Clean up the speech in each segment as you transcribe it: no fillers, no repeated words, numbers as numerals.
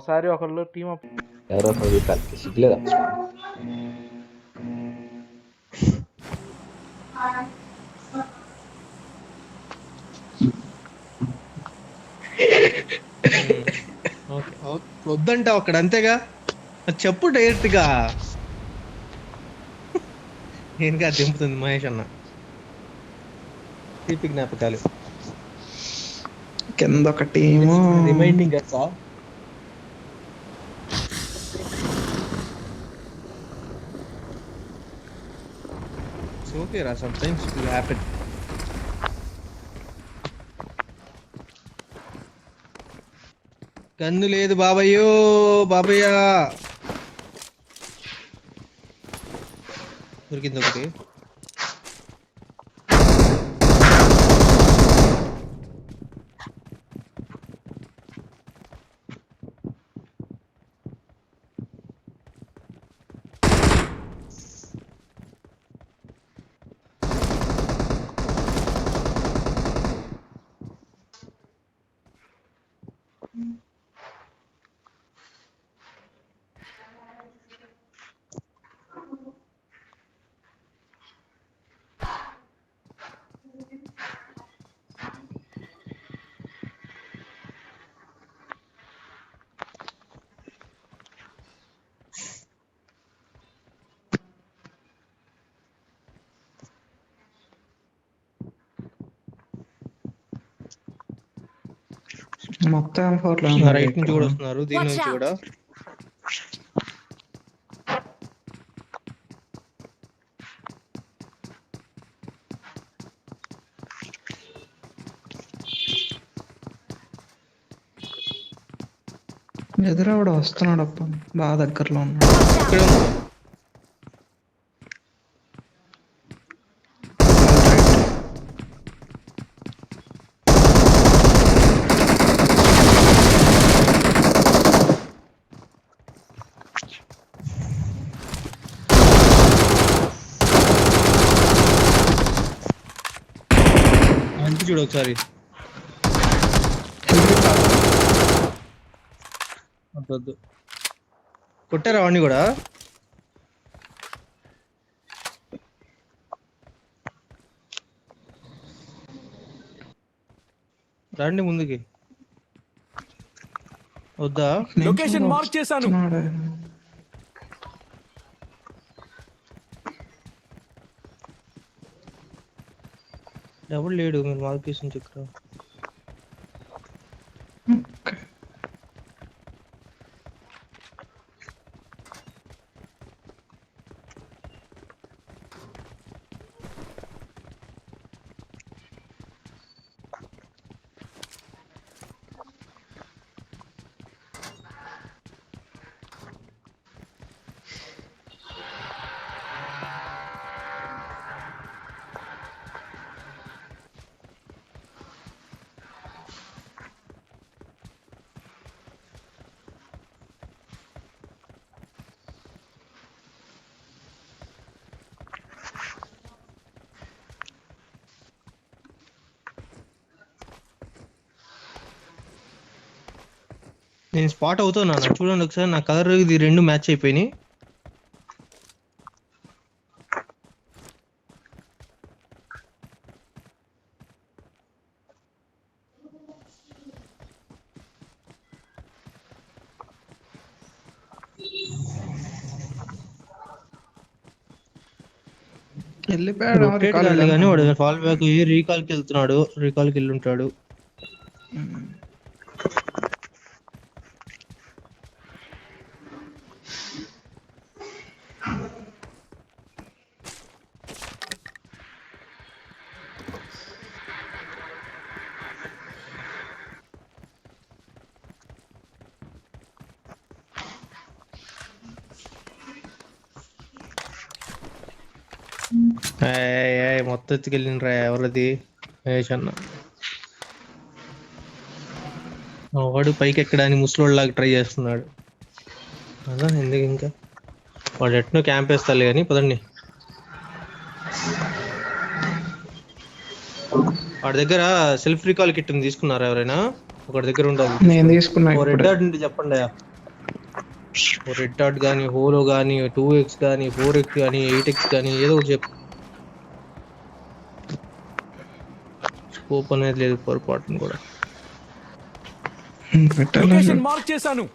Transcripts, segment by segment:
ఒకసారి ఒకళ్ళు team up ఎవరో సిగ్గులేదా ఓకే వద్దంటావు అక్కడ అంతేగా చెప్పు డైరెక్ట్ గా నేనుగా దింపుతుంది మహేష్ అన్న తీపి జ్ఞాపకాలు కింద ఒక టీము రిమైండింగ్ ఎట్లా ఓకే రా some times it will happen gun లేదు బాబయ్యో బాబయ్య దొరికింది ఒకటి మొత్తం రైట్ నుంచి కూడా వస్తున్నారు దీని నుంచి కూడా ఎదురావిడ వస్తున్నాడు అప్ప బాగా దగ్గరలో ఉన్నాడు ఇక్కడ అంత చూడు ఒకసారి వద్దు కొట్టారా వాడిని కూడా రండి ముందుకి వద్దా లొకేషన్ మార్క్ చేశాను ఎవరు లేడు మీరు మార్క్ చేసిన ఇక్కడ నేను స్పాట్ అవుతున్నా చూడండి ఒకసారి నా కలర్ ఇది రెండు మ్యాచ్ అయిపోయినాయి రొటేట్ కాలే కానీ వాడు ఫాల్ బ్యాక్ రీకాల్కి వెళ్తున్నాడు రీకాల్కి వెళ్ళి ఉంటాడు మొత్తం ఎత్తుకెళ్ళినరా ఎవరిది మహేష్ అన్న వాడు పైకి ఎక్కడానికి ముసలోళ్ళలాగా ట్రై చేస్తున్నాడు అదా ఎందుకు ఇంకా వాడు ఎట్నో క్యాంప్ వేస్తాలే కానీ పదండి వాడి దగ్గర సెల్ఫ్ రికాల్ కిట్ తీసుకున్నారా ఎవరైనా ఒకటి దగ్గర ఉండాలి నేను తీసుకున్నా రెడ్ డాట్ ఉంటే చెప్పండి రెడ్ డాట్ కానీ, హోలో కానీ, 2x కానీ, 4x కానీ, 8x కానీ ఏదో ఒకటి చెప్పు. స్కోప్ అనేది లేదు పొరపాటును కూడా. పెట్టాలి లొకేషన్ మార్క్ చేశాను.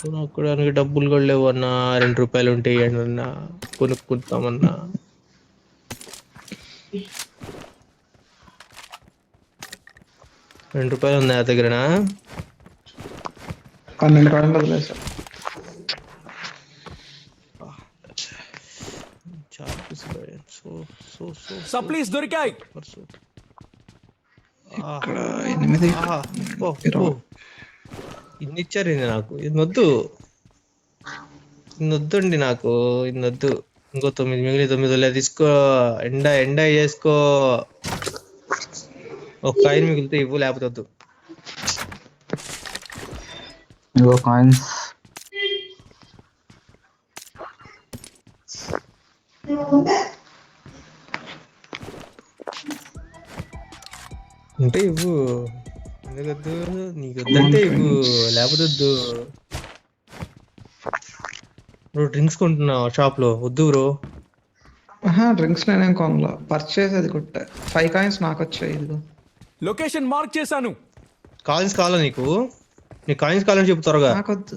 కొనుక్కోడానికి డబ్బులు కూడా లేవు అన్నా. ₹2 ఉంటే ఇవ్వండి అన్నా, కొనుక్కుంటామన్నా. ₹2 ఉంది నా దగ్గరనా? 12 కాయిన్లు వదిలేసా. సప్లీస్ దొరికాయి. ఇక్కడ 8 ఇన్ని ఇచ్చారు నాకు. ఇన్నొద్దు ఇన్నొద్దండి నాకు, ఇన్నొద్దు. ఇంకో 9 మిగిలి 9 వదిలే తీసుకో. ఎండ చేసుకో. ఒక కాయిన్ మిగిలితే ఇవ్వు, లేకపోతే వద్దు. ఇగో కాయిన్స్. అంటే ఇవ్వు. ఎందుకద్దు? నీకు వద్దంటే ఇవ్వు, లేకపోతే వద్దు. బ్రో డ్రింక్స్ కొంటున్నావు షాప్ లో? వద్దు బ్రో. డ్రింక్స్ నేనేం కొనలా, పర్చేస్ అది కొట్టా. 5 కాయిన్స్ నాకు వచ్చాయి. ఇదిగో లొకేషన్ మార్క్ చేశాను. కాయిన్స్ కావాలా నీకు? నీకు కాయిన్స్ కావాలని చెప్పు త్వరగా. నాకొద్దు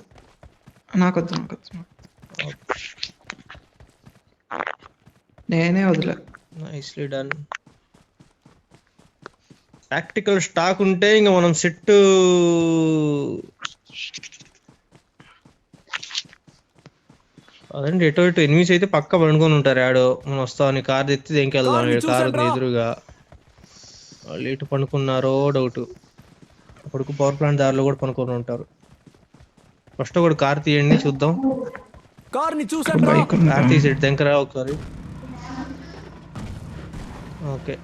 నాకొద్దు నాకొద్దు. నేనే వదిలే. Nicely done. ప్రాక్టికల్ స్టాక్ ఉంటే ఇంకా మనం సెట్. అదండి ఎటో ఇటు ఎనిమిస్ అయితే పక్క పండుకొని ఉంటారు. ఆడో మనం వస్తామని కార్ తెచ్చి దేనికి వెళ్దాం. కార్ ఉంది ఎదురుగా. వాళ్ళు ఎటు పండుకున్నారో డౌట్. అప్పటికు పవర్ ప్లాంట్ దారిలో కూడా పనుకొని ఉంటారు. ఫస్ట్ ఒకటి కార్ తీయండి చూద్దాం. కార్ ని చూసాను. కార్ తీసి దగ్గర ఒకసారి. ఓకే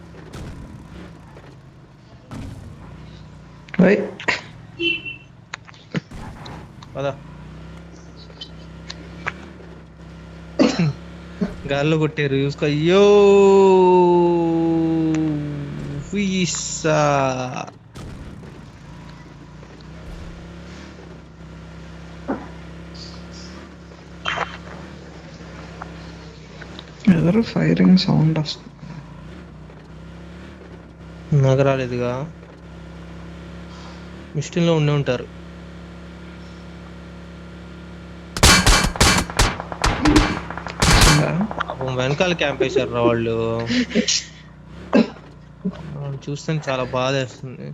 పదా. గాల్లో కొట్టారు చూసుకో. అయ్యో వీసా. ఎదురు ఫైరింగ్ సౌండ్ వస్తుంది. నాకు రాలేదుగా. మిస్టిన్ లో ఉండే ఉంటారు. వెనకాల క్యాంప్ వేసారు రా వాళ్ళు. చూస్తే చాలా బాధ వేస్తుంది.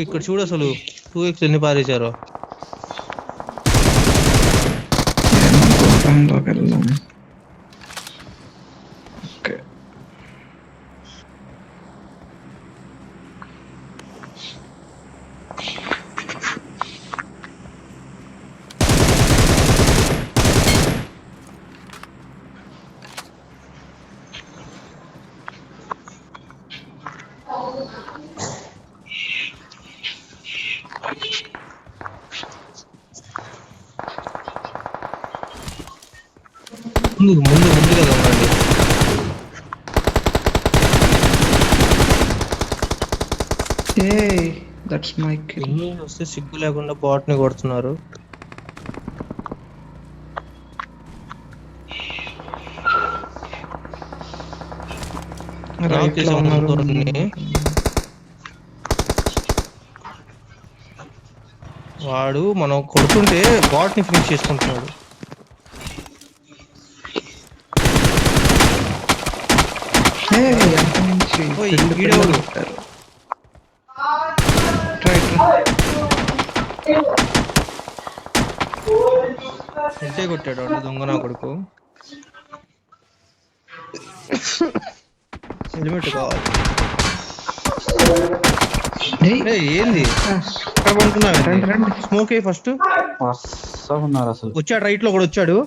ఇక్కడ చూడు అసలు 2x ఎన్ని పారేశారో. వెళ్దాం. ఓకే ముందు కదా ఉండండి. That's my kill. వస్తే సిగ్గు లేకుండా బాట్ ని కొడుతున్నారు. వాడు మనం కొడుతుంటే బాట్ ని ఫినిష్ చేసుకుంటున్నాడు. హెడ్డే కొట్టాడు వాడు, దొంగ నా కొడుకు. హెల్మెట్ కావాలి. ఏంది ఎక్కడ పడుతున్నావు? స్మోక్ అయ్యి ఫస్ట్ వచ్చాడు. రైట్ లో కూడా వచ్చాడు.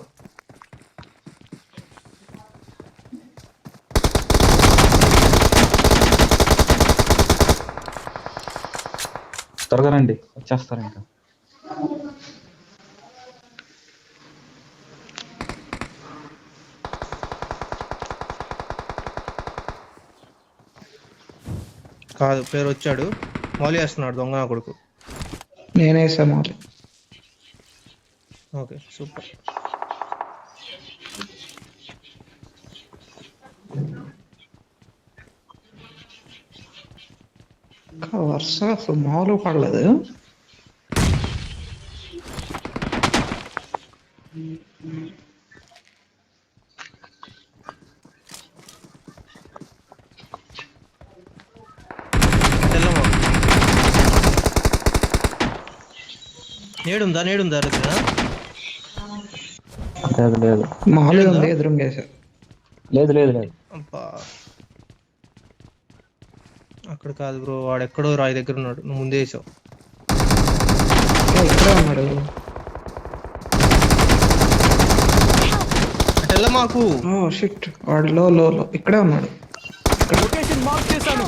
త్వరగా రండి, వచ్చేస్తారు ఇంకా. కాదు పేరు వచ్చాడు, మౌలి వేస్తున్నాడు దొంగ నా కొడుకు. నేనేసా మాలి. Okay super. ఇంకా వరుస అసలు మామూలు పడలేదు. తెల్లమా నేడుందా రుద్ర? లేదు లేదు మామూలుగా ఉంది ఎదురుంగేసా. లేదు లేదు లేదు. అబ్బా అక్కడ కాదు బ్రో, వాడు ఎక్కడో రాయి దగ్గర ఉన్నాడు, నువ్వు ముందే వేసావు. ఇక్కడే ఉన్నాడు. అటెల్ల మాకు. ఓ షిట్, వాడు లో లో లో ఇక్కడే ఉన్నాడు. లొకేషన్ మార్క్ చేశాను.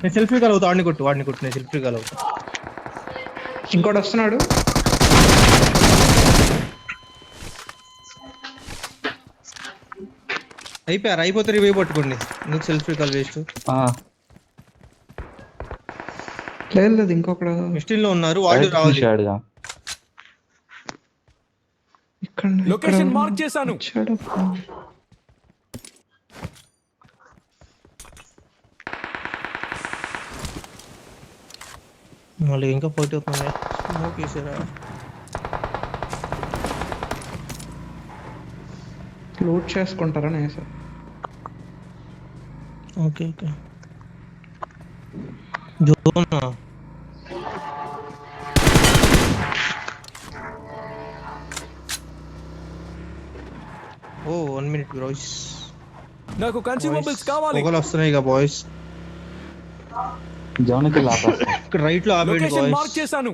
నేను సెల్ఫీ కలుగుతా, వాడిని కొట్టు నేను సెల్ఫీ కలుగుతా. ఇంకోటి వస్తున్నాడు. అయిపోతే రివైవ్ పట్టుకోండి, నువ్వు సెల్ఫీ కాల్ వేస్ట్. లేదు లేదు ఇంకొకడు మిస్టిన్ లో ఉన్నారు, వాళ్ళు రావాలి. చూశాడుగా. ఇక్కడ లొకేషన్ మార్క్ చేశాను. వచ్చాడు. మళ్ళీ ఇంకా పోటీ అవుతుంది. స్మోక్ వేసారా? లూట్ చేసుకుంటారని వేసా. ఓకే జోనా ఓ 1 minute బాయ్స్. నాకు కన్స్యూమబుల్స్ కావాలి. పొగలు వస్తున్నాయి ఇక బాయ్స్. జోన్కి లాపా. ఇక్కడ రైట్ లో ఆపేయండి లొకేషన్ మార్క్ బాయ్స్. చేశాను.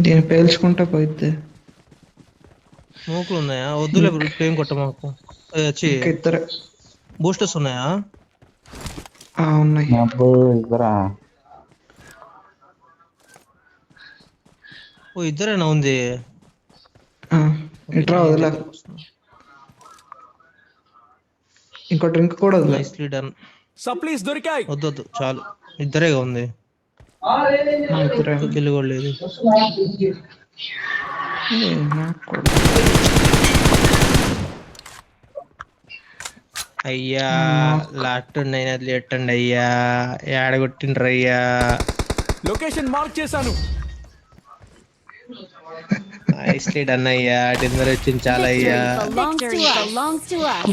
దీన్ని పేల్చుకుంటా పోయిద్ది. స్మోకులు ఉన్నాయా? వద్దులే ఏం కొట్ట మాకు. ఇంకా ఇద్దరే. బూస్టర్స్ ఉన్నాయా? ఉన్నాయి. అబ్బో ఇద్దరా. ఓ ఇద్దరేనా ఉంది? ఇట్రా వదిలే. ఇంకో డ్రింక్ కూడా వదిలే. Nicely done. సప్లీస్ దొరికాయి. వద్దు చాలు, ఇద్దరేగా ఉంది, ఇద్దరే. కిల్లు కూడా లేదు. నాకు కూడా. అయ్యా లాస్ట్ అయినది ఎట్టండి అయ్యా, ఏడగొట్టిండ్రు అయ్యా. లొకేషన్ మార్క్ చేశాను. నైస్లీ డన్ అయ్యా, డిన్నర్ వచ్చింది చాలా అయ్యా. Victory belongs to us.